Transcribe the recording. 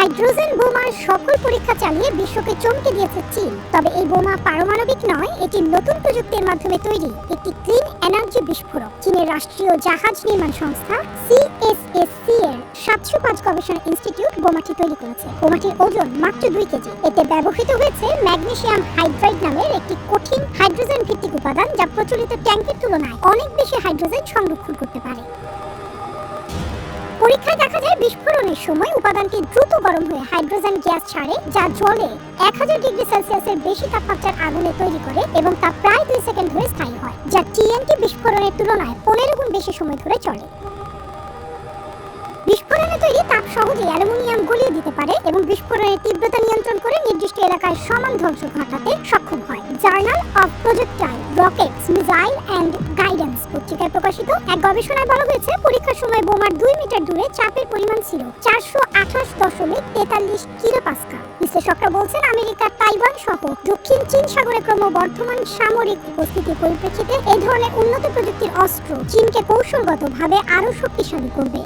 Hydrogen বোমার সফল পরীক্ষা চালিয়ে বিশ্বকে চমকে দিয়েছে চীন। তবে এই বোমা পারমাণবিক নয়, এটি নতুন প্রযুক্তির মাধ্যমে তৈরি একটি ক্লিন এনার্জি বিস্ফোরক। চীনের রাষ্ট্রীয় জাহাজ নির্মাণ সংস্থা CSSC এর 705 গবেষণা ইনস্টিটিউট বোমাটি তৈরি করেছে। বোমাটির ওজন মাত্র 2 কেজি। এতে ব্যবহৃত হয়েছে ম্যাগনেসিয়াম হাইড্রাইড নামের একটি কঠিন হাইড্রোজেন ভিত্তিক উপাদান, যা প্রচলিত ট্যাঙ্কের তুলনায় অনেক বেশি হাইড্রোজেন সংরক্ষণ করতে পারে। পরীক্ষায় দেখা যায় বিস্ফোরণের সময় উপাদানটি দ্রুত গরম হয়ে হাইড্রোজেন গ্যাস ছাড়ে, যা জলে 1000 ডিগ্রি সেলসিয়াসের বেশি তাপমাত্রার আগুনে তৈরি করে এবং তা প্রায় 2 সেকেন্ড ধরে স্থায়ী হয়, যা টিএনটি বিস্ফোরণের তুলনায় 15 গুণ বেশি সময় ধরে চলে। বিস্ফোরণে তৈরি তাপ সহজেই অ্যালুমিনিয়াম গলিয়ে দিতে পারে এবং বিস্ফোরণের তীব্রতা নিয়ন্ত্রণ করে নির্দিষ্ট এলাকায় সমান ধ্বংস ঘটাতে সক্ষম হয়। Journal of projectile Rockets missile and guidance পত্রিকায় প্রকাশিত এক গবেষণায় বলা হয়েছে, পরীক্ষার সময় বোমার 2 মিটার দূরে চাপের পরিমাণ ছিল 428.43 কিলোপাস্কাল। বিশ্লেষকরা বলছেন, আমেরিকা, তাইওয়ান সহ দক্ষিণ চীন সাগরে ক্রমবর্ধমান সামরিক উপস্থিতির পরিপ্রেক্ষিতে এই ধরনের উন্নত প্রযুক্তির অস্ত্র চীনকে কৌশলগতভাবে আরও শক্তিশালী করবে।